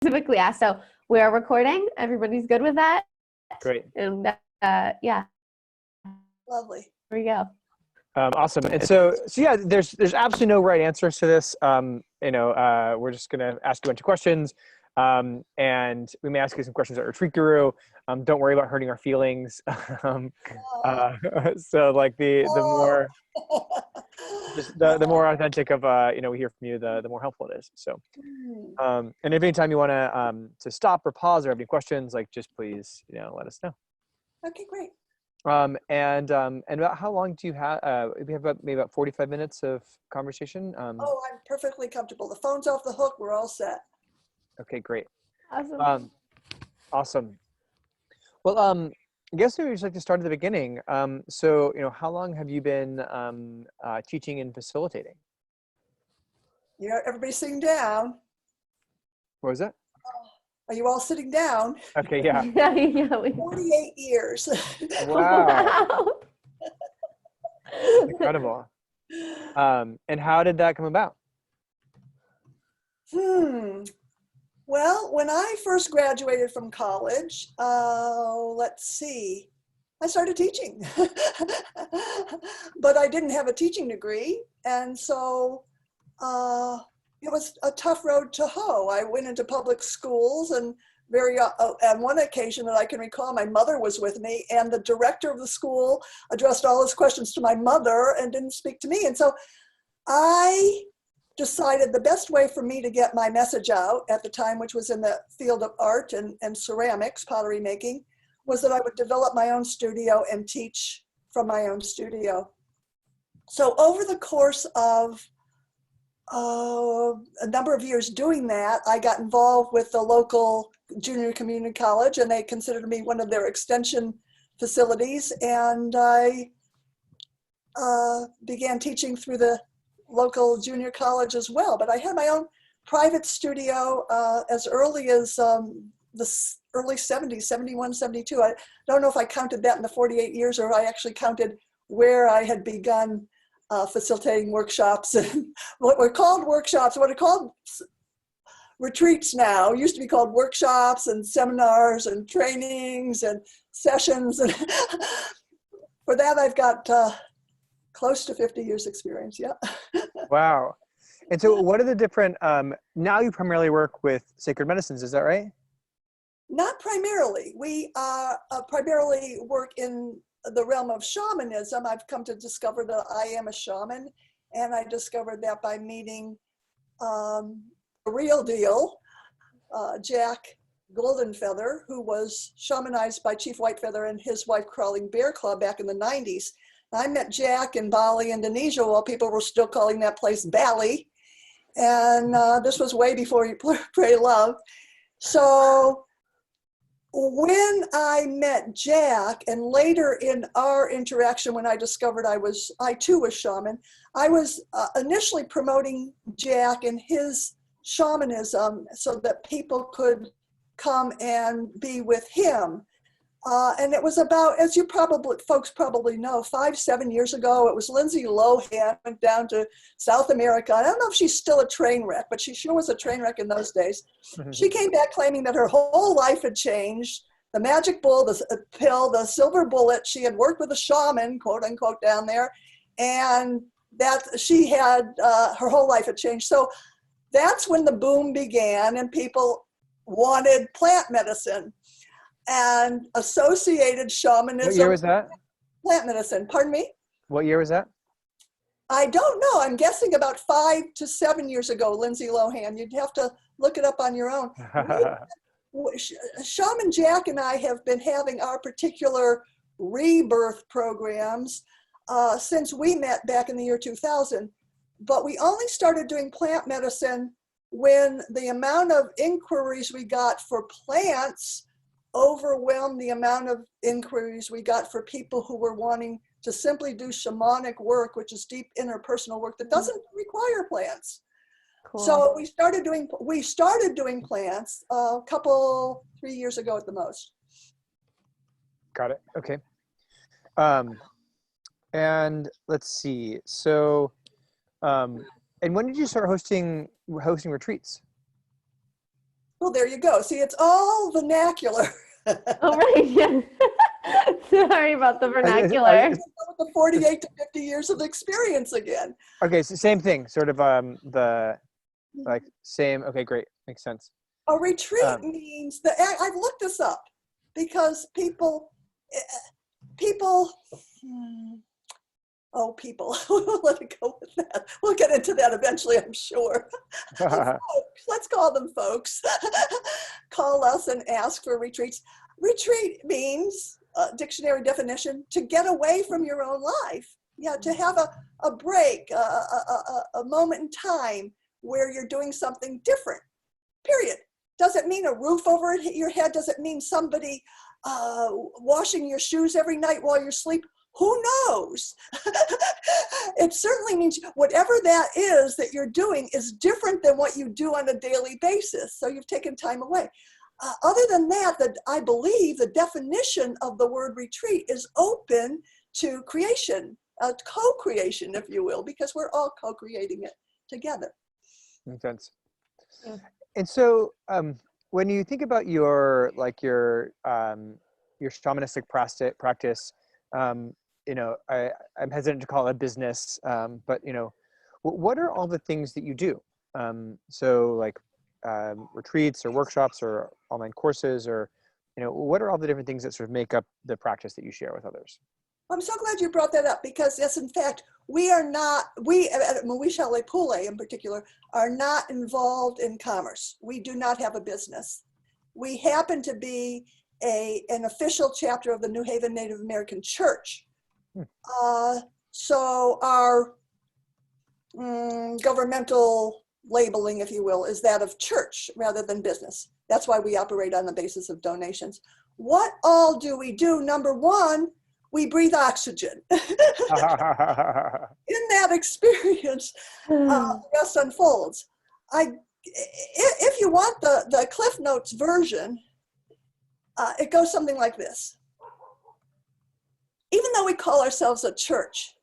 specifically asked. So we are recording. Everybody's good with that? Great. And yeah, Lovely. here we go. Awesome. And so yeah, there's absolutely no right answers to this. We're just going to ask you a bunch of questions. And we may ask you some questions at Retreat Guru. Don't worry about hurting our feelings. So like the more just the more authentic of we hear from you, the more helpful it is. So and if anytime you want to stop or pause or have any questions, like just please let us know. Okay, great. And about how long do you have? We have maybe about 45 minutes of conversation. I'm perfectly comfortable. The phone's off the hook. We're all set. Okay, great. Awesome. Awesome. Well, I guess we would just like to start at the beginning. So, how long have you been teaching and facilitating? Everybody's sitting down. What was that? Are you all sitting down? Okay, yeah. Yeah. 48 years. Wow. Incredible. And how did that come about? Well, when I first graduated from college, let's see, I started teaching. But I didn't have a teaching degree. And so it was a tough road to hoe. I went into public schools, and on one occasion that I can recall, my mother was with me, and the director of the school addressed all his questions to my mother and didn't speak to me. And so I decided the best way for me to get my message out at the time, which was in the field of art and ceramics, pottery making, was that I would develop my own studio and teach from my own studio. So over the course of a number of years doing that, I got involved with the local junior community college, and they considered me one of their extension facilities. And I began teaching through the local junior college as well. But I had my own private studio as early as the early 70s, 71, 72. I don't know if I counted that in the 48 years or I actually counted where I had begun facilitating workshops, and what were called workshops, what are called retreats now, used to be called workshops and seminars and trainings and sessions. And for that, I've got close to 50 years experience. Yeah. Wow. And so what are the different, now you primarily work with sacred medicines, is that right? Not primarily. We primarily work in the realm of shamanism. I've come to discover that I am a shaman, and I discovered that by meeting the real deal, Jack Goldenfeather, who was shamanized by Chief Whitefeather and his wife Crawling Bear Club back in the 90s. I met Jack in Bali, Indonesia, while people were still calling that place Bali. And this was way before you pray love. So when I met Jack, and later in our interaction when I discovered I too was shaman, I was initially promoting Jack and his shamanism so that people could come and be with him. And it was about, as folks probably know, 5-7 years ago, it was Lindsay Lohan went down to South America. I don't know if she's still a train wreck, but she sure was a train wreck in those days. She came back claiming that her whole life had changed. The magic bull, the pill, the silver bullet. She had worked with a shaman, quote unquote, down there, and that she had her whole life had changed. So that's when the boom began, and people wanted plant medicine. And associated shamanism. What year was that? Plant medicine, pardon me? What year was that? I don't know. I'm guessing about 5 to 7 years ago, Lindsay Lohan. You'd have to look it up on your own. Shaman Jack and I have been having our particular rebirth programs since we met back in the year 2000. But we only started doing plant medicine when the amount of inquiries we got for plants overwhelmed the amount of inquiries we got for people who were wanting to simply do shamanic work, which is deep interpersonal work that doesn't require plants. Cool. So we started doing plants a couple, 3 years ago at the most. Got it. Okay. And let's see. So, and when did you start hosting retreats? Well, there you go. See, it's all vernacular. Oh, right. Yeah. Sorry about the vernacular. With the 48 to 50 years of experience again. Okay, so same thing, sort of the like same. Okay, great, makes sense. A retreat means that I've looked this up because people, we'll let it go with that. We'll get into that eventually, I'm sure. Folks, let's call them folks. Call us and ask for retreats. Retreat means, dictionary definition, to get away from your own life. Yeah, to have a break, a moment in time where you're doing something different, period. Does it mean a roof over your head? Does it mean somebody washing your shoes every night while you're asleep? Who knows? It certainly means whatever that is that you're doing is different than what you do on a daily basis. So you've taken time away. Other than that, I believe the definition of the word retreat is open to creation, co-creation, if you will, because we're all co-creating it together. Makes sense. Yeah. And so, when you think about your shamanistic practice, I'm hesitant to call it a business, but what are all the things that you do? So like retreats or workshops or online courses, or what are all the different things that sort of make up the practice that you share with others? I'm so glad you brought that up because yes, in fact, we at Muaisa Pule in particular are not involved in commerce. We do not have a business. We happen to be an official chapter of the New Haven Native American Church. So our governmental labeling, if you will, is that of church rather than business. That's why we operate on the basis of donations. What all do we do? Number one, we breathe oxygen. In that experience, the rest unfolds. If you want the Cliff Notes version, it goes something like this. Even though we call ourselves a church,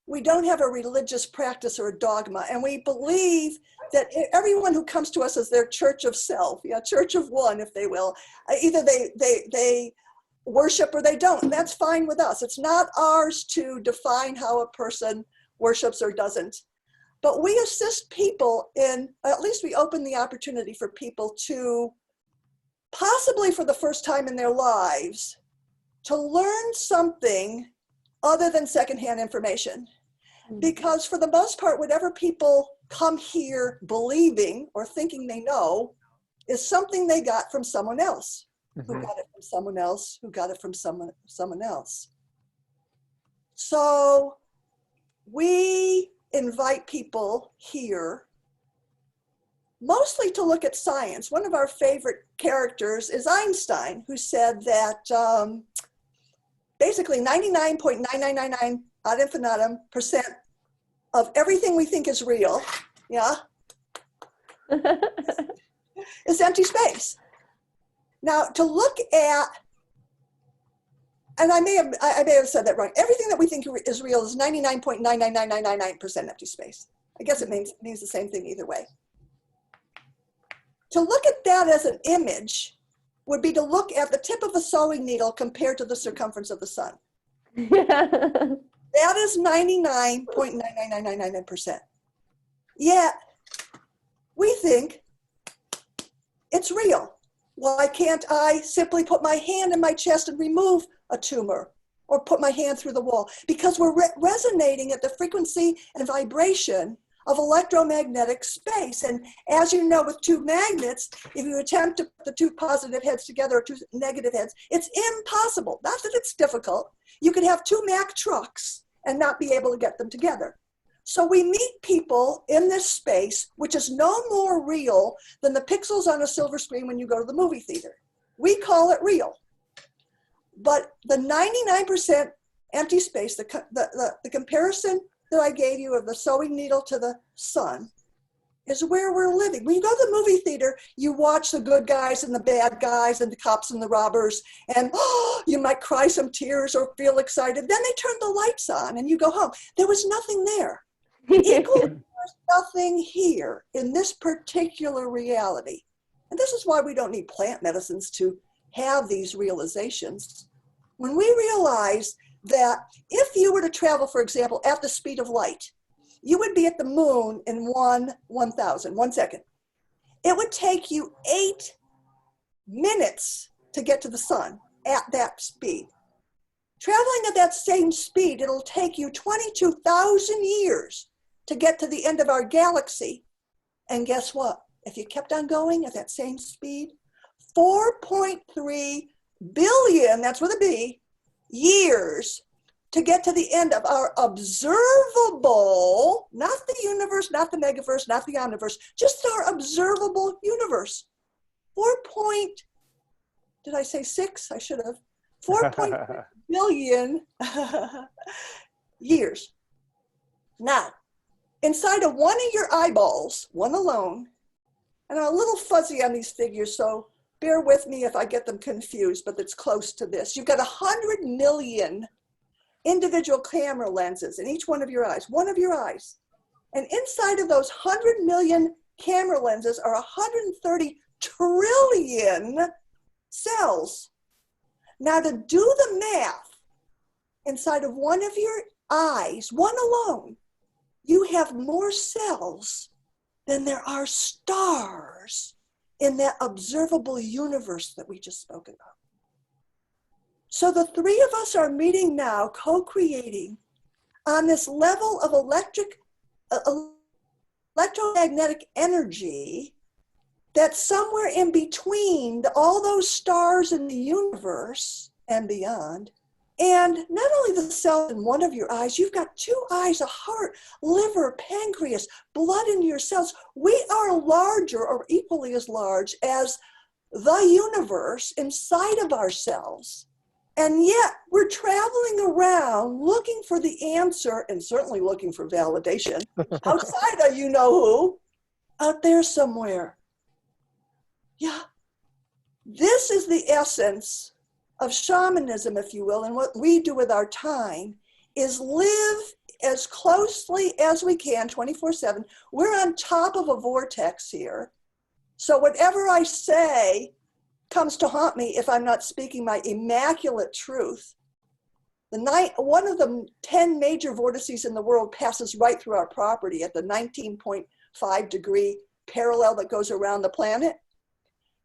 we don't have a religious practice or a dogma, and we believe that everyone who comes to us is their church of self, church of one, if they will. Either they worship or they don't, and that's fine with us. It's not ours to define how a person worships or doesn't. But we assist people at least we open the opportunity for people to, possibly for the first time in their lives, to learn something other than secondhand information. Because for the most part, whatever people come here believing or thinking they know is something they got from someone else, who got it from someone else, who got it from someone else. So we invite people here mostly to look at science. One of our favorite characters is Einstein, who said that basically 99.9999 ad infinitum % of everything we think is real, is empty space. Now, to look at, and I may have said that wrong. Everything that we think is real is 99.999999% empty space. I guess it means the same thing either way. To look at that as an image would be to look at the tip of a sewing needle compared to the circumference of the sun. That is 99.999999%. Yet, we think it's real. Why can't I simply put my hand in my chest and remove a tumor or put my hand through the wall? Because we're resonating at the frequency and vibration of electromagnetic space. And as you know, with two magnets, if you attempt to put the two positive heads together or two negative heads, it's impossible. Not that it's difficult. You could have two Mack trucks and not be able to get them together. So we meet people in this space, which is no more real than the pixels on a silver screen when you go to the movie theater. We call it real. But the 99% empty space, the comparison that I gave you of the sewing needle to the sun, is where we're living. When you go to the movie theater, you watch the good guys and the bad guys and the cops and the robbers, and you might cry some tears or feel excited. Then they turn the lights on and you go home. There was nothing there. Equally, there's nothing here in this particular reality. And this is why we don't need plant medicines to have these realizations. When we realize that if you were to travel, for example, at the speed of light, you would be at the moon in 1 second. It would take you 8 minutes to get to the sun at that speed. Traveling at that same speed, it'll take you 22,000 years to get to the end of our galaxy. And guess what? If you kept on going at that same speed, 4.3 billion, that's with a B, years to get to the end of our observable, not the universe, not the megaverse, not the omniverse, just our observable universe. 6? I should have. 4.3 billion years. Now, inside of one of your eyeballs, one alone, and I'm a little fuzzy on these figures, so bear with me if I get them confused, but it's close to this. You've got 100 million individual camera lenses in each one of your eyes, And inside of those 100 million camera lenses are 130 trillion cells. Now to do the math, inside of one of your eyes, one alone, you have more cells than there are stars in that observable universe that we just spoke about. So the three of us are meeting now, co-creating on this level of electromagnetic energy that's somewhere in between all those stars in the universe and beyond. And not only the cells in one of your eyes, you've got 2 eyes, a heart, liver, pancreas, blood in your cells. We are larger or equally as large as the universe inside of ourselves. And yet we're traveling around looking for the answer and certainly looking for validation outside of you know who, out there somewhere. Yeah, this is the essence of shamanism, if you will, and what we do with our time is live as closely as we can 24/7. We're on top of a vortex here. So whatever I say comes to haunt me if I'm not speaking my immaculate truth. One of the 10 major vortices in the world passes right through our property at the 19.5 degree parallel that goes around the planet.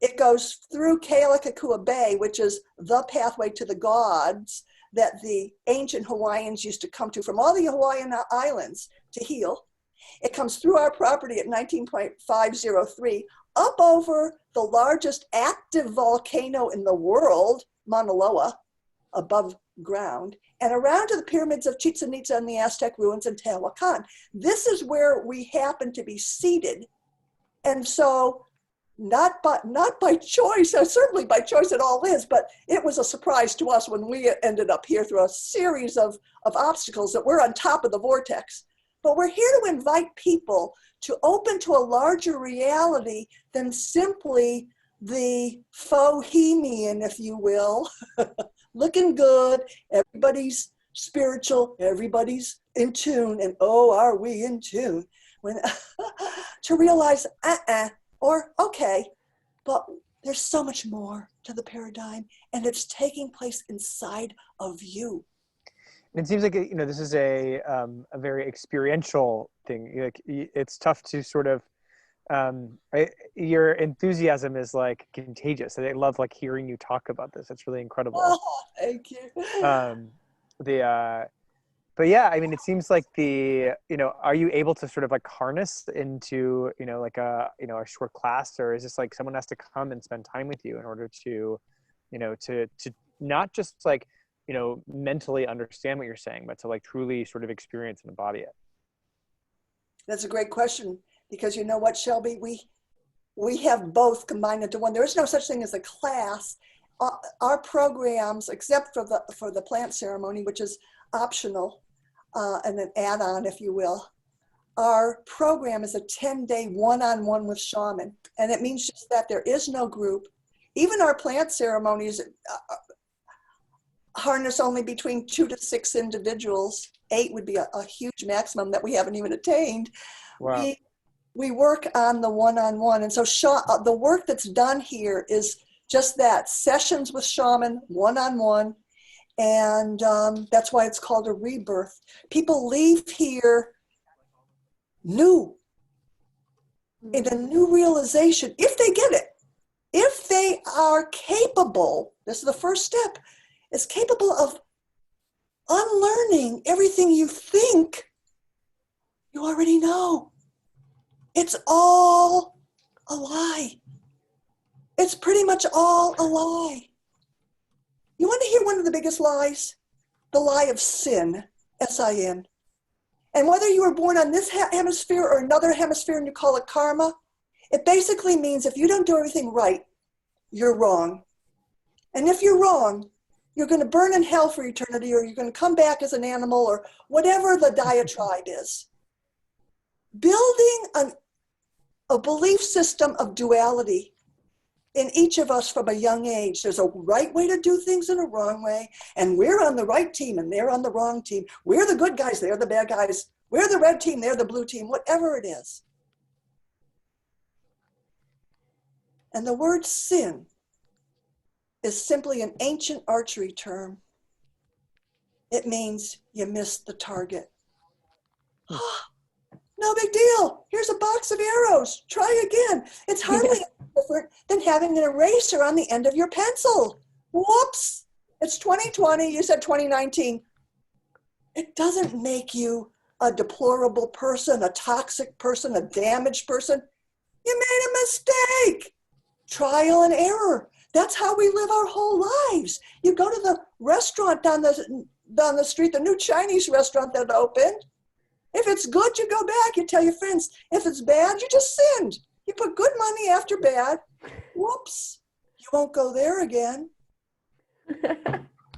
It goes through Kealakekua Bay, which is the pathway to the gods that the ancient Hawaiians used to come to from all the Hawaiian islands to heal. It comes through our property at 19.503, up over the largest active volcano in the world, Mauna Loa, above ground, and around to the pyramids of Chichen Itza and the Aztec ruins in Teotihuacan. This is where we happen to be seated. And so not by choice, certainly by choice it all is, but it was a surprise to us when we ended up here through a series of obstacles that we're on top of the vortex. But we're here to invite people to open to a larger reality than simply the bohemian, if you will, looking good, everybody's spiritual, everybody's in tune, and oh, are we in tune? When to realize, or okay, but there's so much more to the paradigm, and it's taking place inside of you. And it seems like this is a very experiential thing. Like it's tough to sort of your enthusiasm is like contagious. And I love like hearing you talk about this. It's really incredible. Oh, thank you. But yeah, I mean, it seems like are you able to sort of like harness into, like a short class, or is this like someone has to come and spend time with you in order to, to not just like, mentally understand what you're saying, but to like truly sort of experience and embody it? That's a great question, because you know what, Shelby, we have both combined into one. There is no such thing as a class. Our programs, except for the plant ceremony, which is optional, and an add-on, if you will. Our program is a 10-day one-on-one with shaman. And it means just that there is no group. Even our plant ceremonies harness only between 2 to 6 individuals. 8 would be a huge maximum that we haven't even attained. Wow. we work on the one-on-one. And so the work that's done here is just that, sessions with shaman, one-on-one. And that's why it's called a rebirth. People leave here new, in a new realization, if they get it. If they are capable, this is the first step, is capable of unlearning everything you think you already know. It's all a lie. It's pretty much all a lie. You want to hear one of the biggest lies? The lie of sin, S-I-N. And whether you were born on this hemisphere or another hemisphere and you call it karma, it basically means if you don't do everything right, you're wrong. And if you're wrong, you're going to burn in hell for eternity, or you're going to come back as an animal, or whatever the diatribe is. Building a belief system of duality in each of us from a young age. There's a right way to do things and a wrong way, and we're on the right team and they're on the wrong team. We're the good guys, they're the bad guys. We're the red team, they're the blue team, whatever it is. And the word sin is simply an ancient archery term. It means you missed the target. No big deal. Here's a box of arrows. Try again. It's hardly different than having an eraser on the end of your pencil. Whoops. It's 2020. You said 2019. It doesn't make you a deplorable person, a toxic person, a damaged person. You made a mistake. Trial and error. That's how we live our whole lives. You go to the restaurant down the street, the new Chinese restaurant that opened. If it's good, you go back. You tell your friends. If it's bad, you just sinned. You put good money after bad. Whoops. You won't go there again.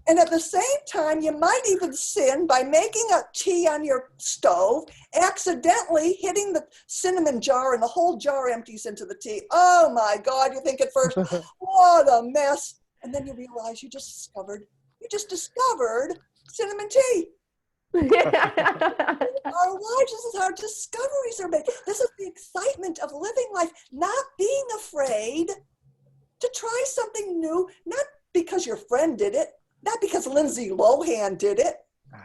And at the same time, you might even sin by making a tea on your stove, accidentally hitting the cinnamon jar, and the whole jar empties into the tea. Oh my God, you think at first, what a mess. And then you realize you just discovered cinnamon tea. Our lives, this is how discoveries are made. This is the excitement of living life, not being afraid to try something new, not because your friend did it, not because Lindsay Lohan did it,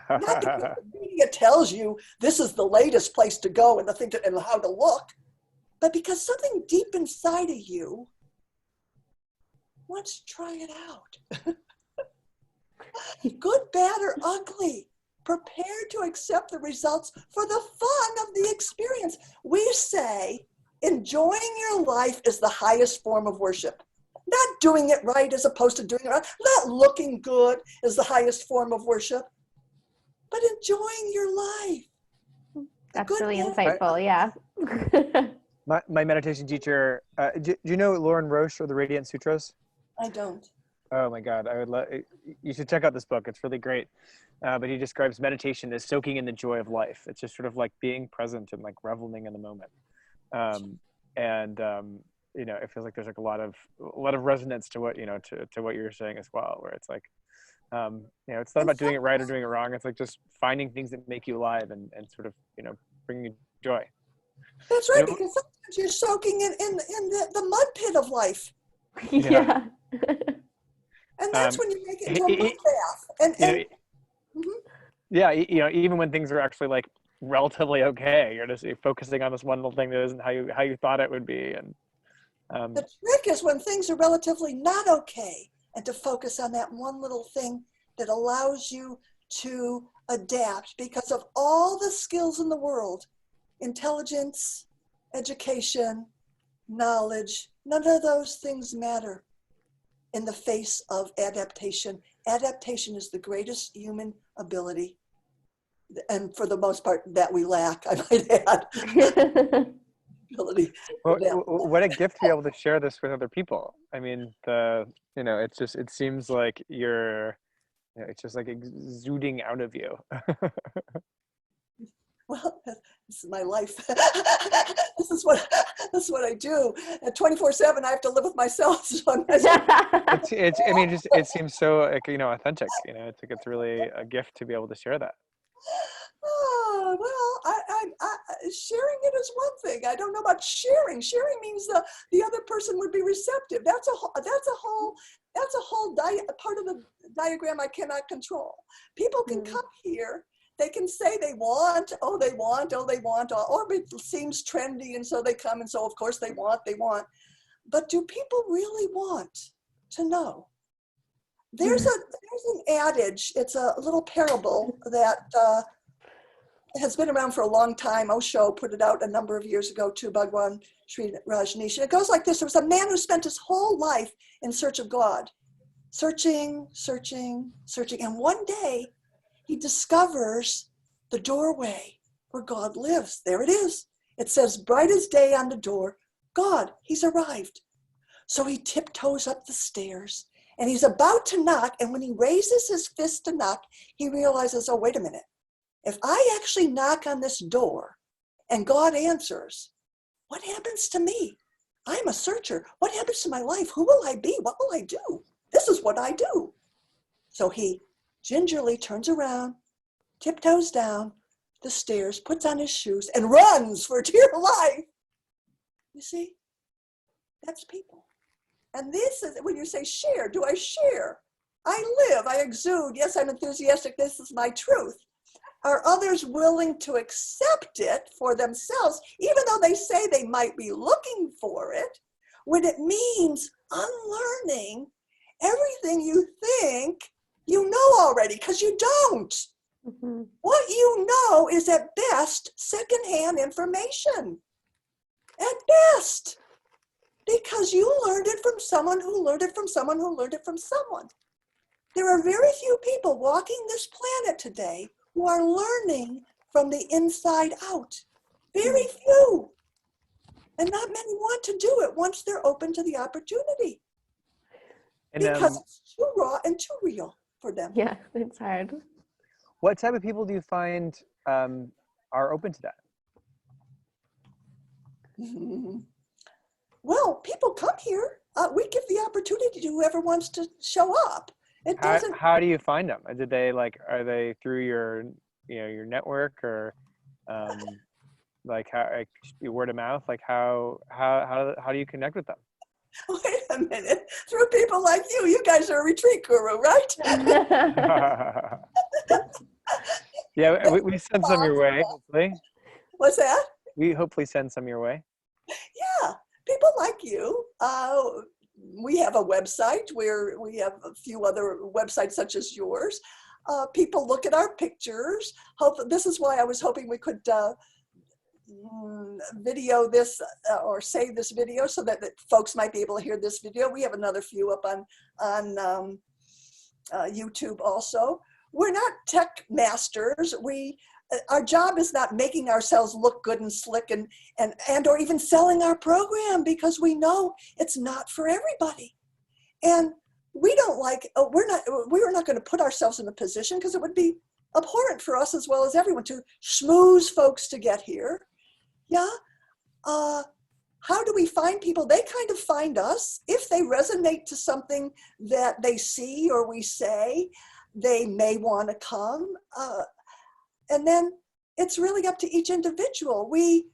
not because the media tells you this is the latest place to go and and how to look, but because something deep inside of you wants to try it out. Good, bad, or ugly. Prepared to accept the results for the fun of the experience. We say enjoying your life is the highest form of worship. Not doing it right as opposed to doing it right. Not looking good is the highest form of worship. But enjoying your life. That's really insightful, yeah. My meditation teacher, do you know Lauren Roche or the Radiant Sutras? I don't. Oh my God, you should check out this book. It's really great. But he describes meditation as soaking in the joy of life. It's just sort of like being present and like reveling in the moment. You know, it feels like there's like a lot of resonance to what, you know, to what you're saying as well, where it's like, you know, it's not about doing it right or doing it wrong. It's like just finding things that make you alive and sort of, you know, bringing you joy. That's right, because sometimes you're soaking in the mud pit of life. Yeah. And that's when you make it into a mud bath. Yeah, you know, even when things are actually like relatively okay, you're focusing on this one little thing that isn't how you thought it would be. And the trick is when things are relatively not okay, and to focus on that one little thing that allows you to adapt, because of all the skills in the world, intelligence, education, knowledge, none of those things matter in the face of adaptation. Adaptation is the greatest human ability, and for the most part that we lack, I might add. Ability. Well, what a gift to be able to share this with other people. I mean, you know, it seems like it's just like exuding out of you. Well, this is my life. This is what I do. At 24/7, I have to live with myself. So it seems so, like, you know, authentic. You know, it's really a gift to be able to share that. Oh, well, sharing it is one thing. I don't know about sharing. Sharing means the other person would be receptive. That's a whole part of the diagram I cannot control. People can come here. They can say they want, or it seems trendy, and so they come, and so of course they want. But do people really want to know? There's an adage. It's a little parable that has been around for a long time. Osho put it out a number of years ago too, Bhagwan Sri Rajneesh. And it goes like this. There was a man who spent his whole life in search of God, searching. And one day he discovers the doorway where God lives. There it is. It says bright as day on the door, God, he's arrived. So he tiptoes up the stairs and he's about to knock. And when he raises his fist to knock, he realizes, oh, wait a minute. If I actually knock on this door and God answers, what happens to me? I'm a searcher. What happens to my life? Who will I be? What will I do? This is what I do. So he gingerly turns around, tiptoes down the stairs, puts on his shoes, and runs for dear life. You see, that's people. And this is when you say share. Do I share? I live, I exude. Yes, I'm enthusiastic. This is my truth. Are others willing to accept it for themselves, even though they say they might be looking for it, when it means unlearning everything you think you know already, because you don't. Mm-hmm. What you know is at best secondhand information. At best. Because you learned it from someone who learned it from someone who learned it from someone. There are very few people walking this planet today who are learning from the inside out. Very few. And not many want to do it once they're open to the opportunity. And, because it's too raw and too real for them. Yeah, it's hard. what type of people do you find are open to that? Well, people come here. We give the opportunity to whoever wants to show up. It doesn't. How do you find them? Are they through your network, or like word of mouth? Like how do you connect with them? Wait a minute. Through people like you. You guys are a retreat guru, right? Yeah, we send some your way, hopefully. What's that? We hopefully send some your way. Yeah, people like you. We have a website where we have a few other websites such as yours. People look at our pictures. This is why I was hoping we could video this or save this video so that folks might be able to hear this video. We have another few up on YouTube also. We're not tech masters. Our job is not making ourselves look good and slick and or even selling our program, because we know it's not for everybody. And we don't we're not going to put ourselves in a position, because it would be abhorrent for us as well as everyone to schmooze folks to get here. Yeah. How do we find people? They kind of find us. If they resonate to something that they see or we say, they may want to come. And then it's really up to each individual. We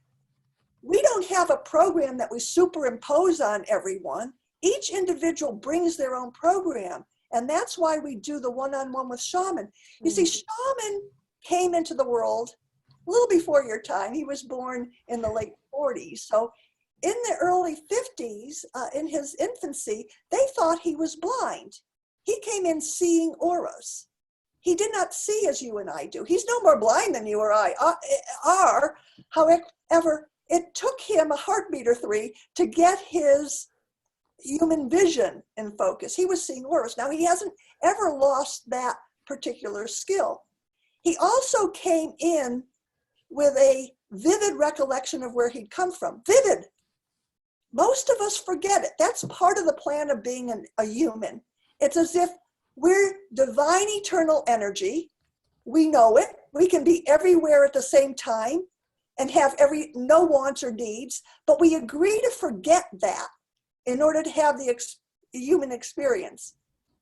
don't have a program that we superimpose on everyone. Each individual brings their own program. And that's why we do the one-on-one with shaman. You see, shaman came into the world a little before your time. He was born in the late 40s. So in the early 50s, in his infancy, they thought he was blind. He came in seeing auras. He did not see as you and I do. He's no more blind than you or I are. However, it took him a heartbeat or three to get his human vision in focus. He was seeing auras. Now, he hasn't ever lost that particular skill. He also came in with a vivid recollection of where he'd come from. Vivid. Most of us forget it. That's part of the plan of being a human. It's as if we're divine eternal energy. We know it. We can be everywhere at the same time and have no wants or needs, but we agree to forget that in order to have the human experience.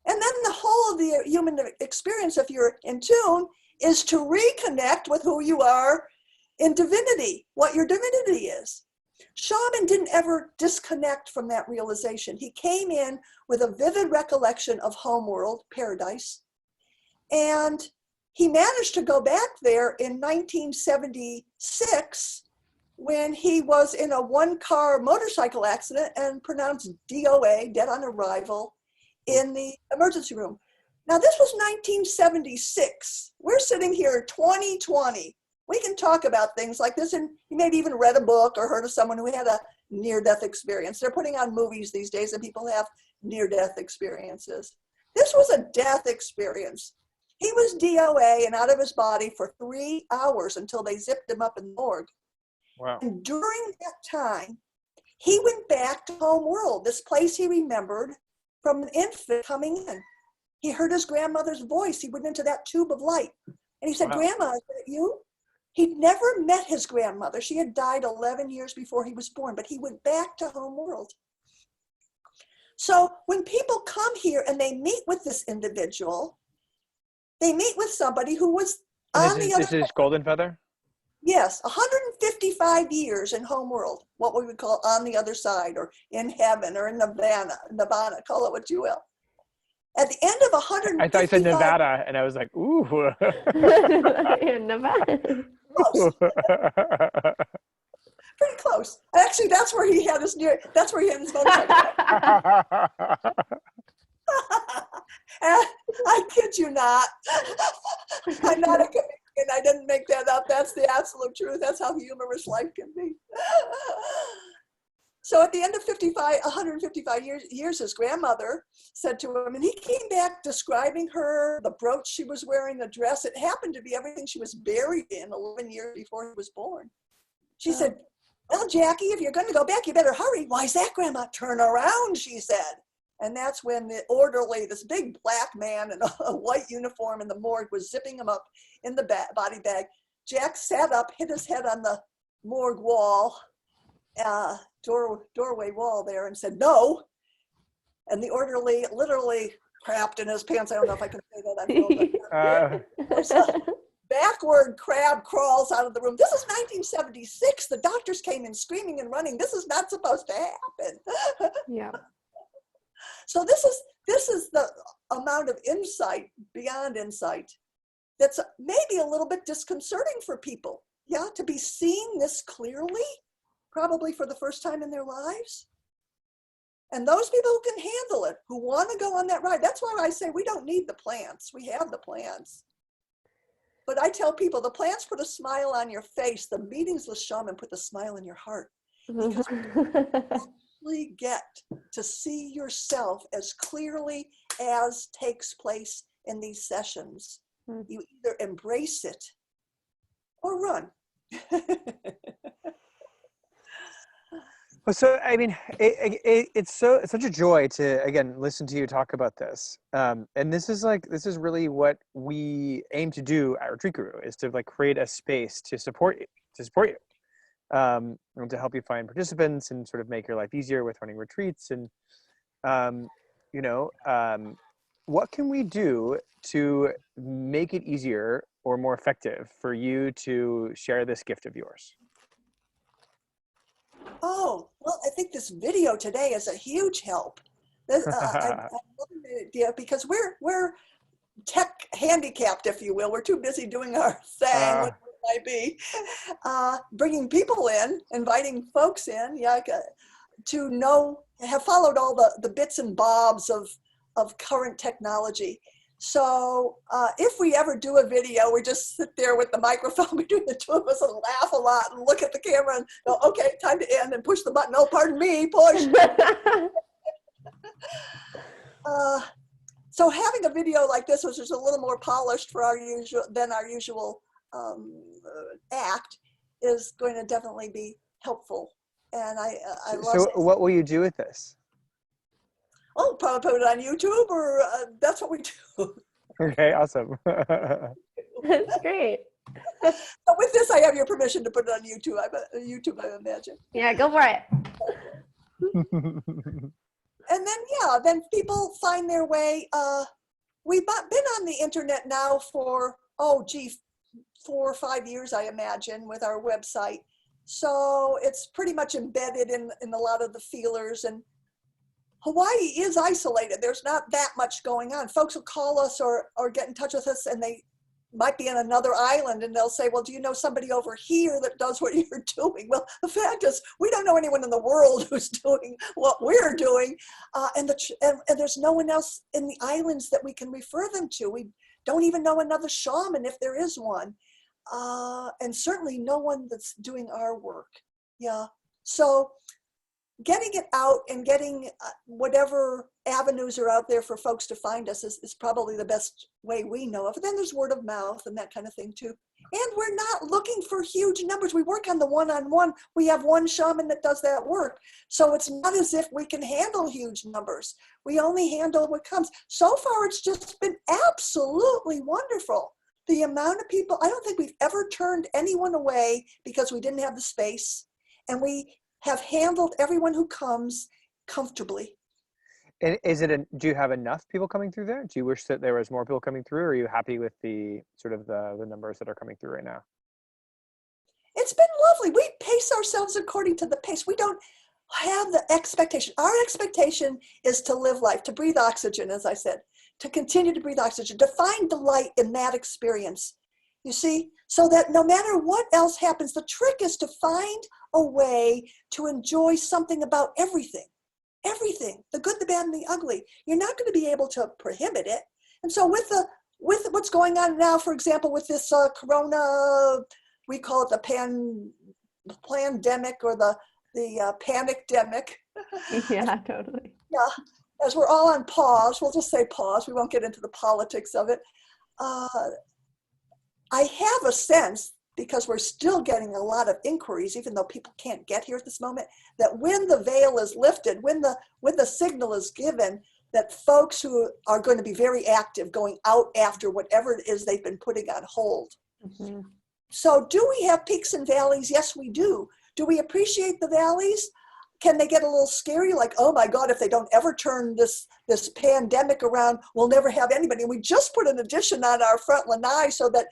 And then the whole of the human experience, if you're in tune, is to reconnect with who you are in divinity, what your divinity is. Shaman didn't ever disconnect from that realization. He came in with a vivid recollection of homeworld, paradise, and he managed to go back there in 1976 when he was in a one-car motorcycle accident and pronounced DOA, dead on arrival, in the emergency room. Now, this was 1976. We're sitting here 2020. We can talk about things like this, and you maybe even read a book or heard of someone who had a near-death experience. They're putting on movies these days, and people have near-death experiences. This was a death experience. He was DOA and out of his body for 3 hours until they zipped him up in the morgue. Wow. And during that time, he went back to home world, this place he remembered from an infant coming in. He heard his grandmother's voice. He went into that tube of light. And he said, Wow. Grandma, is that you? He'd never met his grandmother. She had died 11 years before he was born, but he went back to home world. So when people come here and they meet with this individual, they meet with somebody who was on the other side. This is Golden Feather? Yes, 155 years in home world, what we would call on the other side or in heaven or in Nirvana, call it what you will. At the end of 155 I thought you said Nevada, and I was like, ooh. In Nevada. close, pretty close. Actually, that's where he had his motorcycle. I kid you not. I'm not a comedian. I didn't make that up. That's the absolute truth. That's how humorous life can be. So at the end of 155 years, his grandmother said to him, and he came back describing her, the brooch she was wearing, the dress. It happened to be everything she was buried in 11 years before he was born. She said, well, Jackie, if you're going to go back, you better hurry. Why's that, Grandma? Turn around, she said. And that's when the orderly, this big black man in a white uniform in the morgue, was zipping him up in the body bag. Jack sat up, hit his head on the morgue wall, doorway wall there, and said, no. And the orderly literally crapped in his pants. I don't know if I can say that. Backward crab crawls out of the room. This is 1976. The doctors came in screaming and running. This is not supposed to happen. Yeah. So this is the amount of insight beyond insight that's maybe a little bit disconcerting for people. Yeah, to be seeing this clearly, probably for the first time in their lives. And those people who can handle it, who want to go on that ride, that's why I say we don't need the plants. We have the plants. But I tell people the plants put a smile on your face. The meetings with shaman put the smile in your heart. Because you get to see yourself as clearly as takes place in these sessions. You either embrace it or run. So, I mean, it's such a joy to, again, listen to you talk about this. And this is really what we aim to do at Retreat Guru, is to like create a space to support you, and to help you find participants and sort of make your life easier with running retreats. And, what can we do to make it easier or more effective for you to share this gift of yours? Oh, well, I think this video today is a huge help. I love the idea because we're tech handicapped, if you will. We're too busy doing our thing, whatever it might be, bringing people in, inviting folks in, to have followed all the bits and bobs of current technology. So if we ever do a video, we just sit there with the microphone between the two of us and laugh a lot and look at the camera and go, okay, time to end, and push the button. Oh, pardon me, push. So having a video like this, which is a little more polished for our usual act, is going to definitely be helpful. And I love it. So what will you do with this? Oh, probably put it on YouTube, or that's what we do. Okay, awesome. That's great. But with this, I have your permission to put it on YouTube. I imagine. Yeah, go for it. And then people find their way. We've been on the internet now for 4 or 5 years, I imagine, with our website. So it's pretty much embedded in a lot of the feelers. And Hawaii is isolated. There's not that much going on. Folks will call us or get in touch with us, and they might be in another island, and they'll say, well, do you know somebody over here that does what you're doing? Well, the fact is, we don't know anyone in the world who's doing what we're doing. And there's no one else in the islands that we can refer them to. We don't even know another shaman if there is one. And certainly no one that's doing our work. Yeah. So getting it out and getting whatever avenues are out there for folks to find us is probably the best way we know of. And then there's word of mouth and that kind of thing too. And we're not looking for huge numbers. We work on the one-on-one. We have one shaman that does that work. So it's not as if we can handle huge numbers. We only handle what comes. So far, it's just been absolutely wonderful. The amount of people, I don't think we've ever turned anyone away because we didn't have the space. And we have handled everyone who comes comfortably. And do you have enough people coming through there? Do you wish that there was more people coming through, or are you happy with the sort of the numbers that are coming through right now? It's been lovely. We pace ourselves according to the pace. We don't have the expectation. Our expectation is to live life, to breathe oxygen, as I said, to continue to breathe oxygen, to find delight in that experience. You see, so that no matter what else happens, the trick is to find a way to enjoy something about everything, the good, the bad, and the ugly. You're not going to be able to prohibit it. And so with what's going on now, for example, with this corona, we call it the pandemic or the panicdemic. Yeah, totally. Yeah, as we're all on pause, we'll just say pause. We won't get into the politics of it. I have a sense, because we're still getting a lot of inquiries, even though people can't get here at this moment, that when the veil is lifted, when the signal is given, that folks who are going to be very active going out after whatever it is they've been putting on hold. Mm-hmm. So do we have peaks and valleys? Yes, we do. Do we appreciate the valleys? Can they get a little scary? Like, oh my God, if they don't ever turn this pandemic around, we'll never have anybody. And we just put an addition on our front lanai so that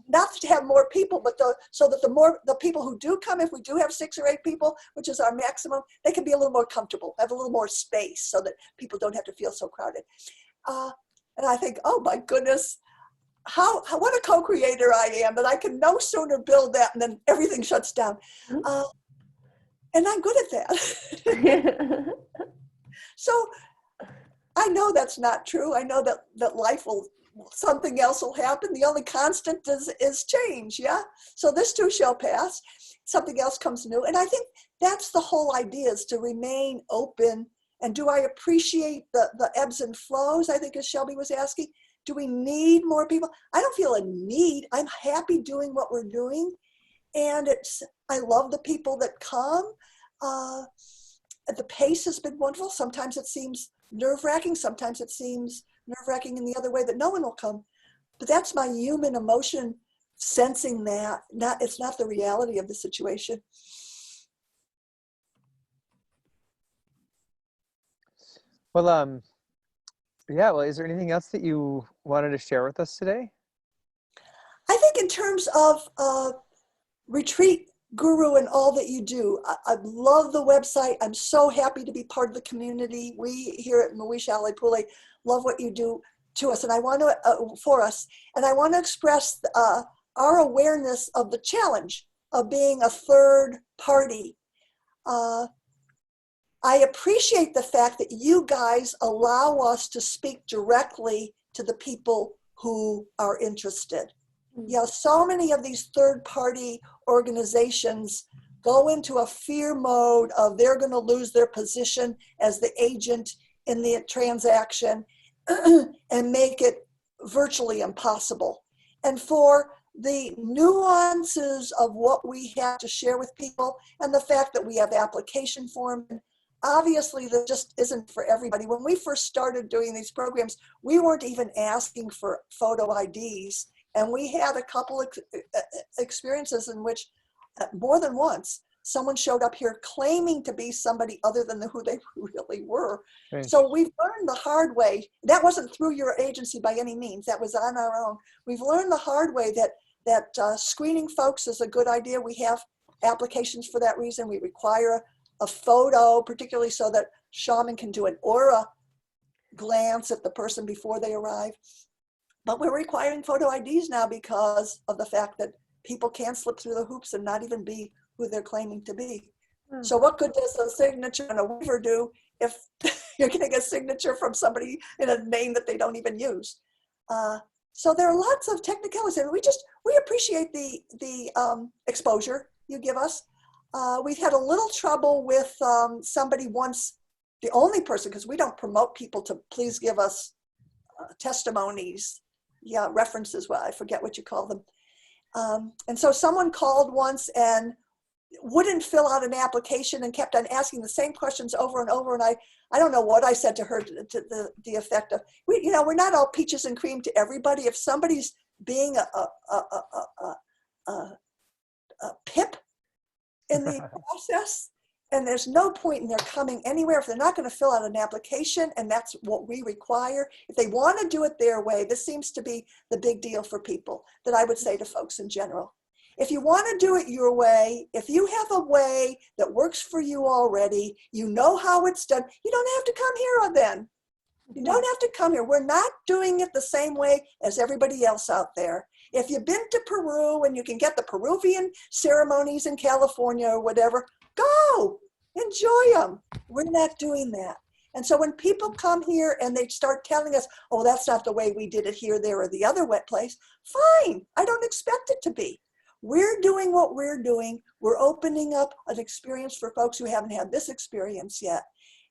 not to have more people, but so that the people who do come, if we do have 6 or 8 people, which is our maximum, they can be a little more comfortable, have a little more space so that people don't have to feel so crowded. And I think, oh my goodness, what a co-creator I am, that I can no sooner build that and then everything shuts down. And I'm good at that. So I know that's not true. I know that life something else will happen. The only constant is change. Yeah. So this too shall pass. Something else comes new. And I think that's the whole idea, is to remain open. And do I appreciate the ebbs and flows? I think, as Shelby was asking, do we need more people? I don't feel a need. I'm happy doing what we're doing. And I love the people that come. The pace has been wonderful. Sometimes it seems nerve-wracking. Sometimes it seems nerve-wracking in the other way, that no one will come. But that's my human emotion, sensing that. It's not the reality of the situation. Well, yeah, well, is there anything else that you wanted to share with us today? I think in terms of Retreat Guru and all that you do, I love the website. I'm so happy to be part of the community. We here at Muaisa Pule love what you do to us, and I want to for us, and I want to express our awareness of the challenge of being a third party. I appreciate the fact that you guys allow us to speak directly to the people who are interested. Yeah, so many of these third-party organizations go into a fear mode of they're going to lose their position as the agent in the transaction and make it virtually impossible. And for the nuances of what we have to share with people, and the fact that we have application forms, obviously that just isn't for everybody. When we first started doing these programs, we weren't even asking for photo IDs. And we had a couple of experiences in which more than once, someone showed up here claiming to be somebody other than who they really were. Right. So we've learned the hard way. That wasn't through your agency by any means. That was on our own. We've learned the hard way that screening folks is a good idea. We have applications for that reason. We require a photo, particularly so that shaman can do an aura glance at the person before they arrive. But we're requiring photo IDs now because of the fact that people can slip through the hoops and not even be who they're claiming to be. So what good does a signature and a waiver do if you're getting a signature from somebody in a name that they don't even use? So there are lots of technicalities, and we appreciate the exposure you give us. We've had a little trouble with somebody once, the only person, because we don't promote people to please give us testimonies, references, well, I forget what you call them. And so someone called once and wouldn't fill out an application and kept on asking the same questions over and over. And I don't know what I said to her to the effect of, we're not all peaches and cream to everybody. If somebody's being a pip in the process, and there's no point in their coming anywhere if they're not going to fill out an application, and that's what we require. If they want to do it their way, this seems to be the big deal for people that I would say to folks in general. If you want to do it your way, if you have a way that works for you already, you know how it's done, you don't have to come here then. You don't have to come here. We're not doing it the same way as everybody else out there. If you've been to Peru and you can get the Peruvian ceremonies in California or whatever, go, enjoy them. We're not doing that. And so when people come here and they start telling us, oh, that's not the way we did it here, there, or the other wet place, fine. I don't expect it to be. We're doing what we're doing. We're opening up an experience for folks who haven't had this experience yet.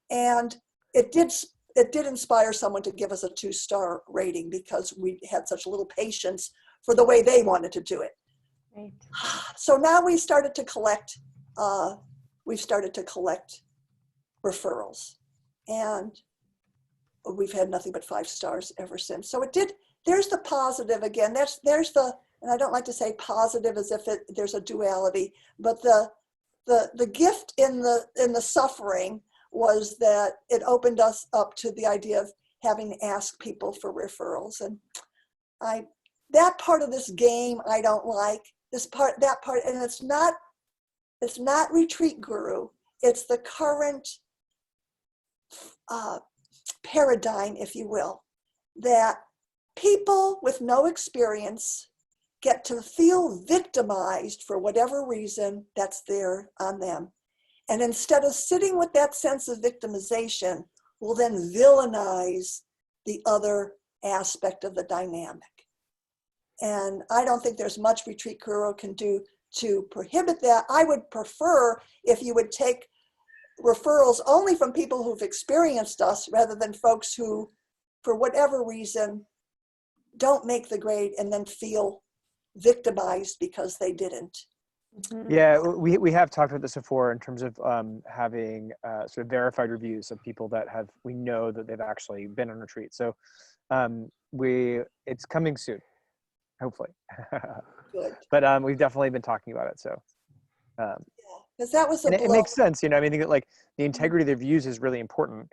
And it did inspire someone to give us a 2-star rating because we had such little patience for the way they wanted to do it. Right. So now we started to collect, referrals, and we've had nothing but 5 stars ever since. So there's the positive again. There's the, and I don't like to say positive as if there's a duality, but the gift in the suffering was that it opened us up to the idea of having to ask people for referrals. And that part of this game I don't like. That part, and it's not retreat guru. It's the current paradigm, if you will, that people with no experience get to feel victimized for whatever reason that's there on them. And instead of sitting with that sense of victimization, will then villainize the other aspect of the dynamic. And I don't think there's much retreat guru can do to prohibit that. I would prefer if you would take referrals only from people who've experienced us rather than folks who, for whatever reason, don't make the grade and then feel victimized because they didn't. Yeah, we have talked about this before in terms of having sort of verified reviews of people that we know that they've actually been on retreat. So it's coming soon, hopefully. Good. But we've definitely been talking about it. So because that was it makes sense, I mean, I think that like the integrity of their views is really important.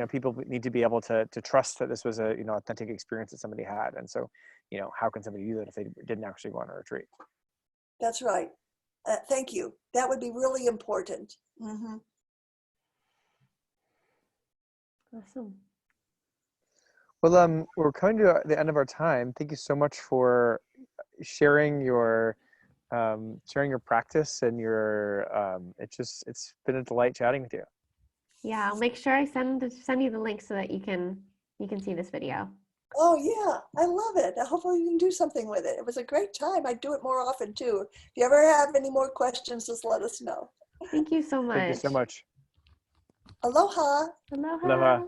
People need to be able to trust that this was a authentic experience that somebody had, and so how can somebody do that if they didn't actually go on a retreat? That's right. Thank you. That would be really important. Mm-hmm. Awesome. Well, we're coming to the end of our time. Thank you so much for sharing your practice and your. It's been a delight chatting with you. Yeah, I'll make sure I send you the link so that you can see this video. Oh yeah, I love it. Hopefully you can do something with it. It was a great time. I'd do it more often too. If you ever have any more questions, just let us know. Thank you so much. Thank you so much. Aloha. Aloha. Aloha.